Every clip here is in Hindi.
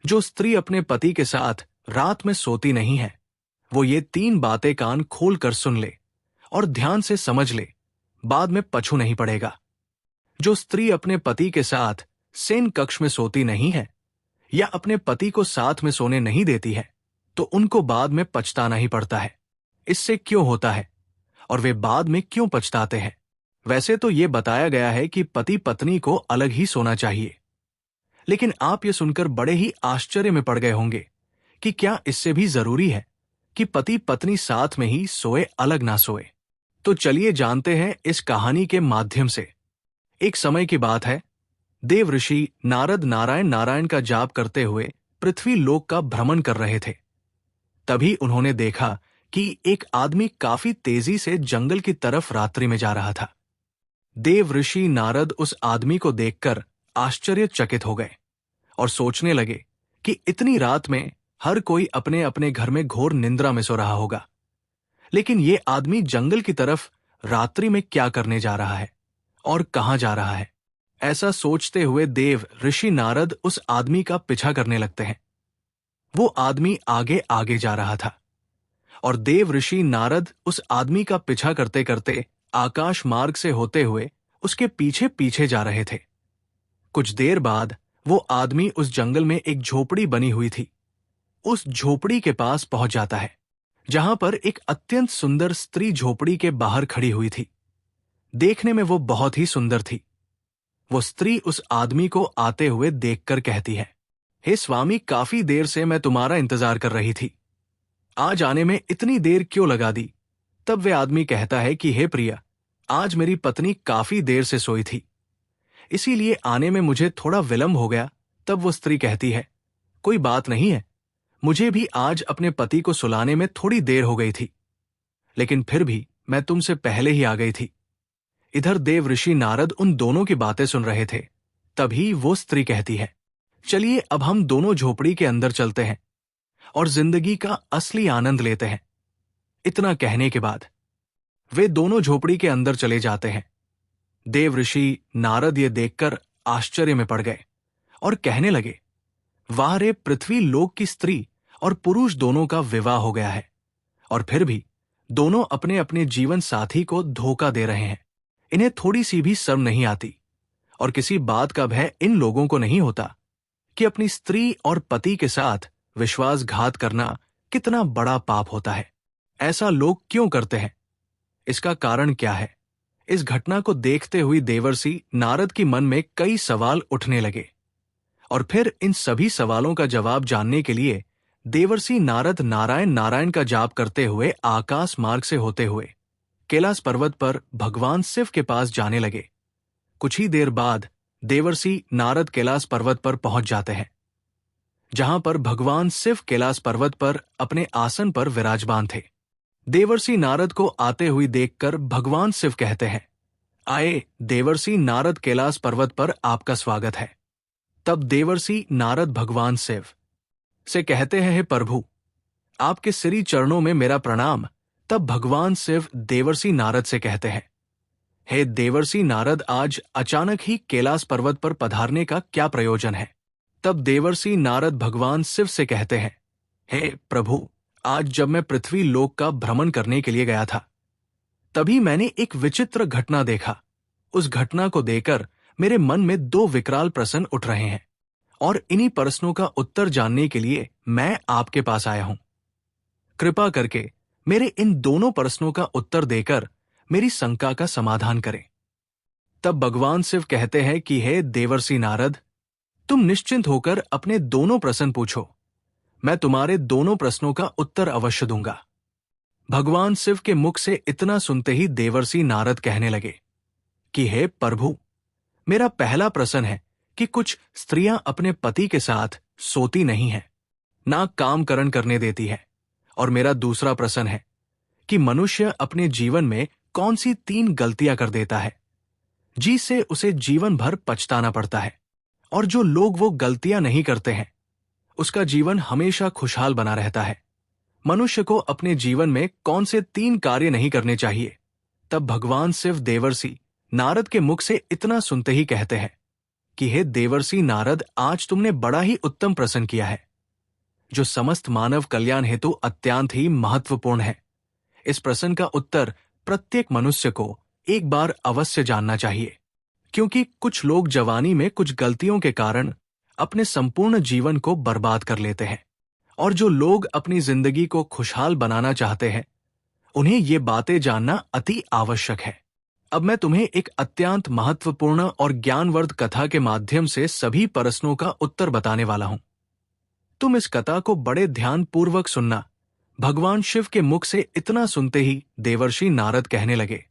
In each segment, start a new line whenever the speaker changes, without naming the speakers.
जो स्त्री अपने पति के साथ रात में सोती नहीं है, वो ये 3 बातें कान खोल कर सुन ले और ध्यान से समझ ले, बाद में पछू नहीं पड़ेगा। जो स्त्री अपने पति के साथ सेन कक्ष में सोती नहीं है या अपने पति को साथ में सोने नहीं देती है, तो उनको बाद में पछताना ही पड़ता है। इससे क्यों होता है और वे बाद में क्यों पछताते हैं? वैसे तो ये बताया गया है कि पति पत्नी को अलग ही सोना चाहिए, लेकिन आप ये सुनकर बड़े ही आश्चर्य में पड़ गए होंगे कि क्या इससे भी जरूरी है कि पति पत्नी साथ में ही सोए, अलग ना सोए। तो चलिए जानते हैं इस कहानी के माध्यम से। एक समय की बात है, देव ऋषि नारद नारायण नारायण का जाप करते हुए पृथ्वी लोक का भ्रमण कर रहे थे। तभी उन्होंने देखा कि एक आदमी काफी तेजी से जंगल की तरफ रात्रि में जा रहा था। देव ऋषि नारद उस आदमी को देखकर आश्चर्यचकित हो गए और सोचने लगे कि इतनी रात में हर कोई अपने अपने घर में घोर निंद्रा में सो रहा होगा, लेकिन ये आदमी जंगल की तरफ रात्रि में क्या करने जा रहा है और कहां जा रहा है। ऐसा सोचते हुए देव ऋषि नारद उस आदमी का पीछा करने लगते हैं। वो आदमी आगे आगे जा रहा था और देव ऋषि नारद उस आदमी का पीछा करते करते आकाश मार्ग से होते हुए उसके पीछे पीछे जा रहे थे। कुछ देर बाद वो आदमी उस जंगल में एक झोपड़ी बनी हुई थी, उस झोपड़ी के पास पहुंच जाता है, जहां पर एक अत्यंत सुंदर स्त्री झोपड़ी के बाहर खड़ी हुई थी। देखने में वो बहुत ही सुंदर थी। वो स्त्री उस आदमी को आते हुए देखकर कहती है, हे स्वामी, काफी देर से मैं तुम्हारा इंतजार कर रही थी, आज आने में इतनी देर क्यों लगा दी। तब वे आदमी कहता है कि हे प्रिया, आज मेरी पत्नी काफी देर से सोई थी, इसीलिए आने में मुझे थोड़ा विलंब हो गया। तब वो स्त्री कहती है, कोई बात नहीं है, मुझे भी आज अपने पति को सुलाने में थोड़ी देर हो गई थी, लेकिन फिर भी मैं तुमसे पहले ही आ गई थी। इधर देव ऋषि नारद उन दोनों की बातें सुन रहे थे। तभी वो स्त्री कहती है, चलिए अब हम दोनों झोपड़ी के अंदर चलते हैं और जिंदगी का असली आनंद लेते हैं। इतना कहने के बाद वे दोनों झोपड़ी के अंदर चले जाते हैं। देव ऋषि नारद ये देखकर आश्चर्य में पड़ गए और कहने लगे, वाह रे, पृथ्वी लोक की स्त्री और पुरुष दोनों का विवाह हो गया है और फिर भी दोनों अपने अपने जीवन साथी को धोखा दे रहे हैं। इन्हें थोड़ी सी भी शर्म नहीं आती और किसी बात का भय इन लोगों को नहीं होता कि अपनी स्त्री और पति के साथ विश्वासघात करना कितना बड़ा पाप होता है। ऐसा लोग क्यों करते हैं? इसका कारण क्या है? इस घटना को देखते हुए देवर्षि नारद की मन में कई सवाल उठने लगे और फिर इन सभी सवालों का जवाब जानने के लिए देवर्षि नारद नारायण नारायण का जाप करते हुए आकाश मार्ग से होते हुए कैलाश पर्वत पर भगवान शिव के पास जाने लगे। कुछ ही देर बाद देवर्षि नारद कैलाश पर्वत पर पहुंच जाते हैं, जहां पर भगवान शिव कैलाश पर्वत पर अपने आसन पर विराजमान थे। देवर्षि नारद को आते हुए देखकर भगवान शिव कहते हैं, आए देवर्षि नारद, कैलाश पर्वत पर आपका स्वागत है। तब देवर्षि नारद भगवान शिव से कहते हैं, हे प्रभु, आपके श्री चरणों में मेरा प्रणाम। तब भगवान शिव देवर्षि नारद से कहते हैं, हे देवर्षि नारद, आज अचानक ही कैलाश पर्वत पर पधारने का क्या प्रयोजन है? तब देवर्षि नारद भगवान शिव से कहते हैं, हे प्रभु, आज जब मैं पृथ्वी लोक का भ्रमण करने के लिए गया था, तभी मैंने एक विचित्र घटना देखा। उस घटना को देखकर मेरे मन में 2 विकराल प्रश्न उठ रहे हैं और इन्हीं प्रश्नों का उत्तर जानने के लिए मैं आपके पास आया हूं। कृपा करके मेरे इन दोनों प्रश्नों का उत्तर देकर मेरी शंका का समाधान करें। तब भगवान शिव कहते हैं कि हे देवर्षि नारद, तुम निश्चिंत होकर अपने दोनों प्रश्न पूछो, मैं तुम्हारे दोनों प्रश्नों का उत्तर अवश्य दूंगा। भगवान शिव के मुख से इतना सुनते ही देवर्षि नारद कहने लगे कि हे प्रभु, मेरा पहला प्रश्न है कि कुछ स्त्रियां अपने पति के साथ सोती नहीं हैं, ना काम करण करने देती है। और मेरा दूसरा प्रश्न है कि मनुष्य अपने जीवन में कौन सी 3 गलतियां कर देता है जिससे उसे जीवन भर पछताना पड़ता है, और जो लोग वो गलतियां नहीं करते हैं उसका जीवन हमेशा खुशहाल बना रहता है। मनुष्य को अपने जीवन में कौन से 3 कार्य नहीं करने चाहिए? तब भगवान शिव देवर्षि नारद के मुख से इतना सुनते ही कहते हैं कि हे देवर्षि नारद, आज तुमने बड़ा ही उत्तम प्रश्न किया है, जो समस्त मानव कल्याण हेतु अत्यंत ही महत्वपूर्ण है। इस प्रश्न का उत्तर प्रत्येक मनुष्य को एक बार अवश्य जानना चाहिए, क्योंकि कुछ लोग जवानी में कुछ गलतियों के कारण अपने संपूर्ण जीवन को बर्बाद कर लेते हैं, और जो लोग अपनी जिंदगी को खुशहाल बनाना चाहते हैं, उन्हें ये बातें जानना अति आवश्यक है। अब मैं तुम्हें एक अत्यंत महत्वपूर्ण और ज्ञानवर्ध कथा के माध्यम से सभी प्रश्नों का उत्तर बताने वाला हूं। तुम इस कथा को बड़े ध्यान पूर्वक सुनना। भगवान शिव के मुख से इतना सुनते ही देवर्षि नारद कहने लगे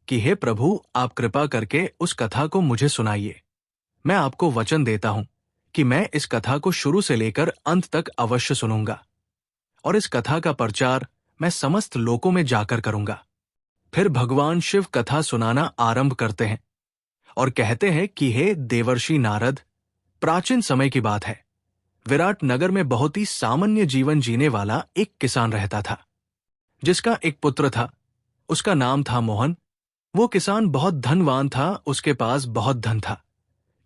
कि हे प्रभु, आप कृपा करके उस कथा को मुझे सुनाइए। मैं आपको वचन देता हूं कि मैं इस कथा को शुरू से लेकर अंत तक अवश्य सुनूंगा, और इस कथा का प्रचार मैं समस्त लोकों में जाकर करूंगा। फिर भगवान शिव कथा सुनाना आरंभ करते हैं और कहते हैं कि हे देवर्षि नारद, प्राचीन समय की बात है। विराट नगर में बहुत ही सामान्य जीवन जीने वाला एक किसान रहता था, जिसका एक पुत्र था। उसका नाम था मोहन। वो किसान बहुत धनवान था, उसके पास बहुत धन था,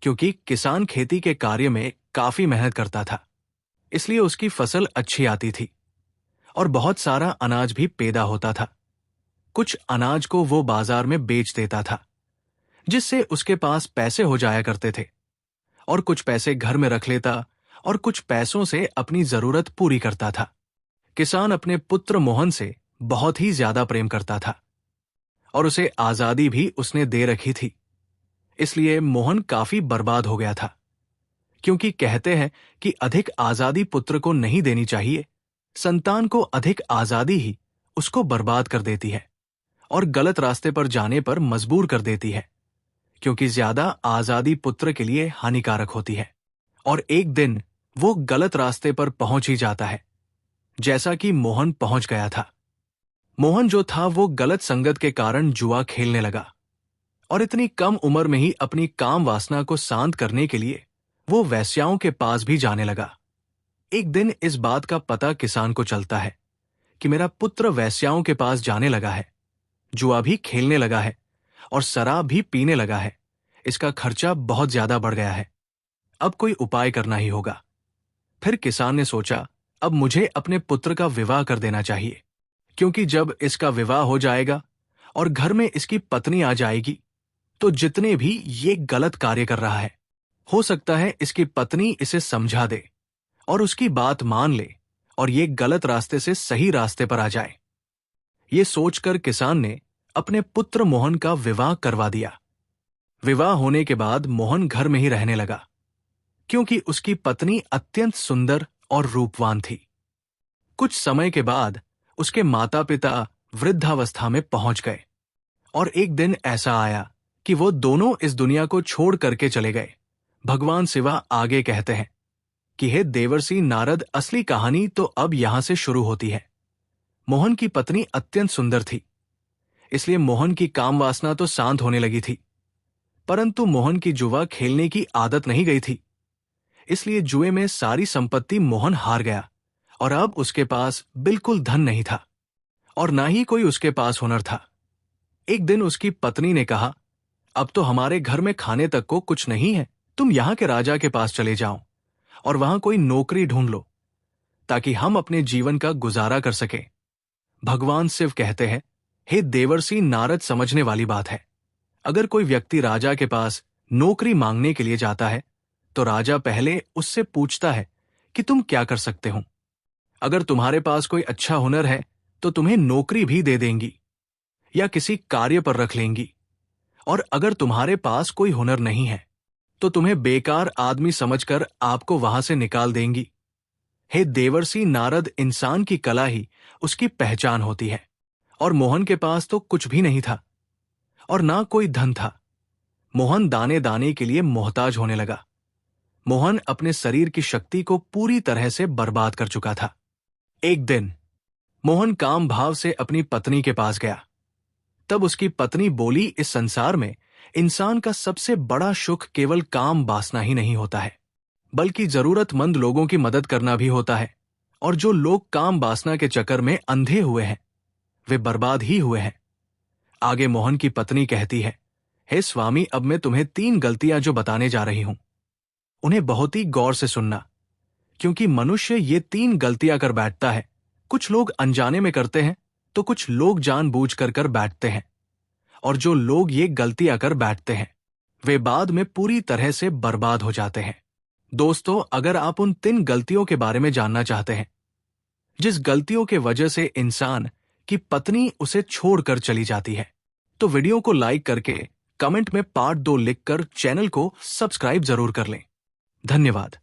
क्योंकि किसान खेती के कार्य में काफी मेहनत करता था, इसलिए उसकी फसल अच्छी आती थी और बहुत सारा अनाज भी पैदा होता था। कुछ अनाज को वो बाजार में बेच देता था, जिससे उसके पास पैसे हो जाया करते थे, और कुछ पैसे घर में रख लेता और कुछ पैसों से अपनी जरूरत पूरी करता था। किसान अपने पुत्र मोहन से बहुत ही ज्यादा प्रेम करता था और उसे आजादी भी उसने दे रखी थी। इसलिए मोहन काफी बर्बाद हो गया था, क्योंकि कहते हैं कि अधिक आजादी पुत्र को नहीं देनी चाहिए। संतान को अधिक आजादी ही उसको बर्बाद कर देती है और गलत रास्ते पर जाने पर मजबूर कर देती है, क्योंकि ज्यादा आजादी पुत्र के लिए हानिकारक होती है। और एक दिन वो गलत रास्ते पर पहुंच ही जाता है, जैसा कि मोहन पहुंच गया था। मोहन जो था वो गलत संगत के कारण जुआ खेलने लगा, और इतनी कम उम्र में ही अपनी काम वासना को शांत करने के लिए वो वेश्याओं के पास भी जाने लगा। एक दिन इस बात का पता किसान को चलता है कि मेरा पुत्र वेश्याओं के पास जाने लगा है, जुआ भी खेलने लगा है और शराब भी पीने लगा है। इसका खर्चा बहुत ज्यादा बढ़ गया है, अब कोई उपाय करना ही होगा। फिर किसान ने सोचा, अब मुझे अपने पुत्र का विवाह कर देना चाहिए, क्योंकि जब इसका विवाह हो जाएगा और घर में इसकी पत्नी आ जाएगी, तो जितने भी ये गलत कार्य कर रहा है, हो सकता है इसकी पत्नी इसे समझा दे और उसकी बात मान ले और ये गलत रास्ते से सही रास्ते पर आ जाए। ये सोचकर किसान ने अपने पुत्र मोहन का विवाह करवा दिया। विवाह होने के बाद मोहन घर में ही रहने लगा, क्योंकि उसकी पत्नी अत्यंत सुंदर और रूपवान थी। कुछ समय के बाद उसके माता पिता वृद्धावस्था में पहुंच गए, और एक दिन ऐसा आया कि वो दोनों इस दुनिया को छोड़ करके चले गए। भगवान शिवा आगे कहते हैं कि हे देवर्षि नारद, असली कहानी तो अब यहां से शुरू होती है। मोहन की पत्नी अत्यंत सुंदर थी, इसलिए मोहन की काम वासना तो शांत होने लगी थी, परंतु मोहन की जुआ खेलने की आदत नहीं गई थी। इसलिए जुए में सारी संपत्ति मोहन हार गया, और अब उसके पास बिल्कुल धन नहीं था और ना ही कोई उसके पास हुनर था। एक दिन उसकी पत्नी ने कहा, अब तो हमारे घर में खाने तक को कुछ नहीं है, तुम यहाँ के राजा के पास चले जाओ और वहां कोई नौकरी ढूंढ लो, ताकि हम अपने जीवन का गुजारा कर सकें। भगवान शिव कहते हैं, हे देवर्षि नारद, समझने वाली बात है। अगर कोई व्यक्ति राजा के पास नौकरी मांगने के लिए जाता है, तो राजा पहले उससे पूछता है कि तुम क्या कर सकते हो। अगर तुम्हारे पास कोई अच्छा हुनर है तो तुम्हें नौकरी भी दे देंगी या किसी कार्य पर रख लेंगी, और अगर तुम्हारे पास कोई हुनर नहीं है तो तुम्हें बेकार आदमी समझकर आपको वहां से निकाल देंगी। हे देवर्षि नारद, इंसान की कला ही उसकी पहचान होती है, और मोहन के पास तो कुछ भी नहीं था और ना कोई धन था। मोहन दाने दाने के लिए मोहताज होने लगा। मोहन अपने शरीर की शक्ति को पूरी तरह से बर्बाद कर चुका था। एक दिन मोहन काम भाव से अपनी पत्नी के पास गया। तब उसकी पत्नी बोली, इस संसार में इंसान का सबसे बड़ा सुख केवल काम वासना ही नहीं होता है, बल्कि जरूरतमंद लोगों की मदद करना भी होता है। और जो लोग काम वासना के चक्कर में अंधे हुए हैं, वे बर्बाद ही हुए हैं। आगे मोहन की पत्नी कहती है, हे स्वामी, अब मैं तुम्हें 3 गलतियां जो बताने जा रही हूं, उन्हें बहुत ही गौर से सुनना, क्योंकि मनुष्य ये 3 गलतियां कर बैठता है। कुछ लोग अनजाने में करते हैं, तो कुछ लोग जानबूझ कर बैठते हैं, और जो लोग ये गलतियां कर बैठते हैं वे बाद में पूरी तरह से बर्बाद हो जाते हैं। दोस्तों, अगर आप उन 3 गलतियों के बारे में जानना चाहते हैं जिस गलतियों के वजह से इंसान की पत्नी उसे छोड़कर चली जाती है, तो वीडियो को लाइक करके कमेंट में पार्ट 2 लिखकर चैनल को सब्सक्राइब जरूर कर लें। धन्यवाद।